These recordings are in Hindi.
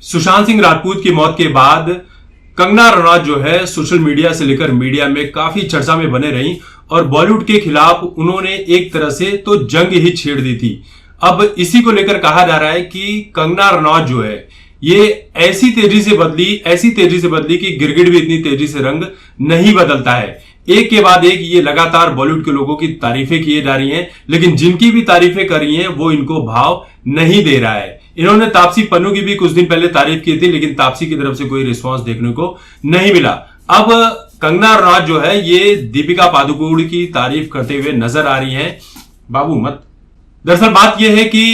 सुशांत सिंह राजपूत की मौत के बाद कंगना रनौत जो है सोशल मीडिया से लेकर मीडिया में काफी चर्चा में बने रही और बॉलीवुड के खिलाफ उन्होंने एक तरह से तो जंग ही छेड़ दी थी। अब इसी को लेकर कहा जा रहा है कि कंगना रनौत जो है ये ऐसी तेजी से बदली कि गिरगिट भी इतनी तेजी से रंग नहीं बदलता है। एक के बाद एक ये लगातार बॉलीवुड के लोगों की तारीफें किए जा रही हैं, लेकिन जिनकी भी तारीफें कर रही हैं वो इनको भाव नहीं दे रहा है। इन्होंने तापसी पन्नू की भी कुछ दिन पहले तारीफ की थी, लेकिन तापसी की तरफ से कोई रिस्पांस देखने को नहीं मिला। अब कंगना रनौत जो है ये दीपिका पादुकोण की तारीफ करते हुए नजर आ रही है। बाबू मत। दरअसल बात यह है कि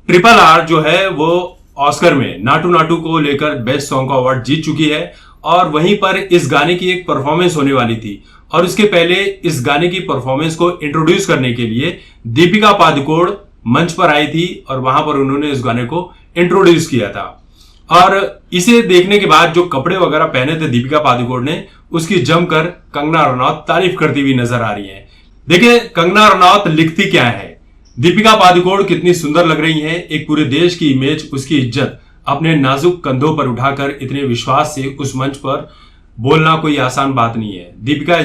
RRR जो है वो ऑस्कर में नाटू नाटू को लेकर बेस्ट सॉन्ग का अवार्ड जीत चुकी है और वहीं पर इस गाने की एक परफॉर्मेंस होने वाली थी और उसके पहले इस गाने की परफॉर्मेंस को इंट्रोड्यूस करने के लिए दीपिका पादुकोण मंच पर आई थी और वहां पर उन्होंने इस गाने को इंट्रोड्यूस किया था। और इसे देखने के बाद जो कपड़े वगैरह पहने थे दीपिका पादुकोण ने, उसकी जमकर कंगना रनौत तारीफ करती हुई नजर आ रही है। देखिए कंगना रनौत लिखती क्या है, दीपिका पादुकोण कितनी सुंदर लग रही हैं, एक पूरे देश की इमेज, उसकी इज्जत अपने नाजुक कंधों पर उठाकर इतने विश्वास से उस मंच पर बोलना कोई आसान बात नहीं है। दीपिका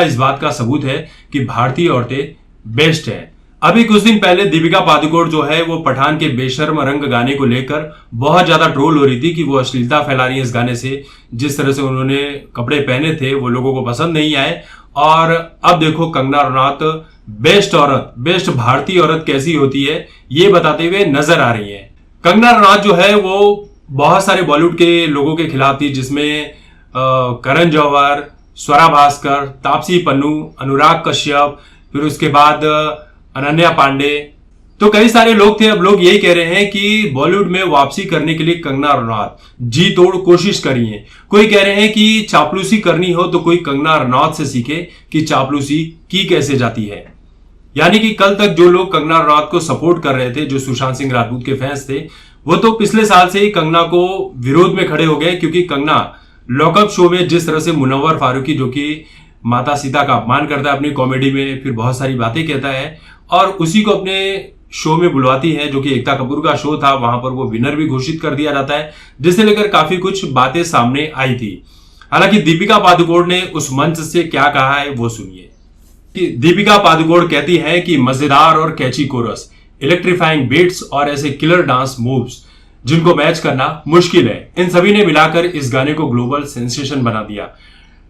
इस बात का सबूत है कि भारतीय औरतें बेस्ट हैं। अभी कुछ दिन पहले दीपिका पादुकोण जो है वो पठान के बेशर्म रंग गाने को लेकर बहुत ज्यादा ट्रोल हो रही थी कि वो अश्लीलता फैला रही है इस गाने से। जिस तरह से उन्होंने कपड़े पहने थे वो लोगों को पसंद नहीं आए। और अब देखो कंगना रनौत बेस्ट भारतीय औरत कैसी होती है ये बताते हुए नजर आ रही है। कंगना रनौत जो है वो बहुत सारे बॉलीवुड के लोगों के खिलाफ थी, जिसमें करण जौहर, स्वरा भास्कर, तापसी पन्नू, अनुराग कश्यप, फिर उसके बाद अनन्या पांडे, तो कई सारे लोग थे। अब लोग यही कह रहे हैं कि बॉलीवुड में वापसी करने के लिए कंगना रनौत जी तोड़ कोशिश करी है। कोई कह रहे हैं कि चापलूसी करनी हो तो कोई कंगना रनौत से सीखे कि चापलूसी की कैसे जाती है। यानी कि कल तक जो लोग कंगना रनौत को सपोर्ट कर रहे थे, जो सुशांत सिंह राजपूत के फैंस थे, वो तो पिछले साल से ही कंगना को विरोध में खड़े हो गए, क्योंकि कंगना लॉकअप शो में जिस तरह से मुनव्वर फारूकी जो कि माता सीता का अपमान करता है अपनी कॉमेडी में, फिर बहुत सारी बातें कहता है और उसी को अपने शो में बुलवाती है, जो कि एकता कपूर का शो था, वहां पर वो विनर भी घोषित कर दिया जाता है, जिसे लेकर काफी कुछ बातें सामने आई थी। हालांकि दीपिका पादुकोण ने उस मंच से क्या कहा है वो सुनिए। कि दीपिका पादुकोण कहती है कि मजेदार और कैची कोरस, इलेक्ट्रीफाइंग बीट्स और ऐसे किलर डांस मूव्स जिनको मैच करना मुश्किल है, इन सभी ने मिलाकर इस गाने को ग्लोबल सेंसेशन बना दिया।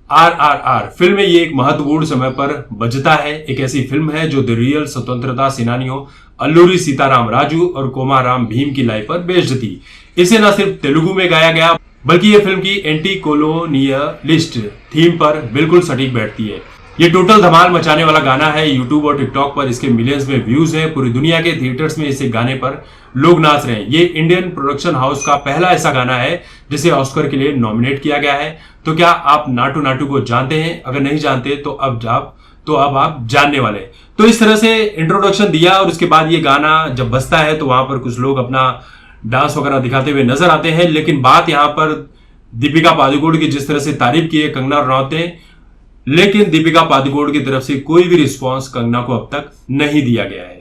RRR फिल्म में ये एक महत्वपूर्ण समय पर बजता है। एक ऐसी फिल्म है जो द रियल स्वतंत्रता सेनानियों अल्लूरी सीताराम राजू और कोमाराम भीम की लाइफ पर बेस्ड थी। इसे न सिर्फ तेलुगु में गाया गया, बल्कि ये फिल्म की एंटी कोलोनियलिस्ट थीम पर बिल्कुल सटीक बैठती है। ये टोटल धमाल मचाने वाला गाना है। यूट्यूब और टिकटॉक पर इसके मिलियंस में व्यूज हैं। पूरी दुनिया के थिएटर्स में इसे गाने पर लोग नाच रहे हैं। ये इंडियन प्रोडक्शन हाउस का पहला ऐसा गाना है जिसे ऑस्कर के लिए नॉमिनेट किया गया है। तो क्या आप नाटू नाटू को जानते हैं? अगर नहीं जानते तो अब आप जानने वाले। तो इस तरह से इंट्रोडक्शन दिया और उसके बाद ये गाना जब बजता है तो वहां पर कुछ लोग अपना डांस वगैरह दिखाते हुए नजर आते हैं। लेकिन बात यहां पर दीपिका पादुकोण की जिस तरह से तारीफ की है कंगना रनौत ने, लेकिन दीपिका पादुकोण की तरफ से कोई भी रिस्पॉन्स कंगना को अब तक नहीं दिया गया है।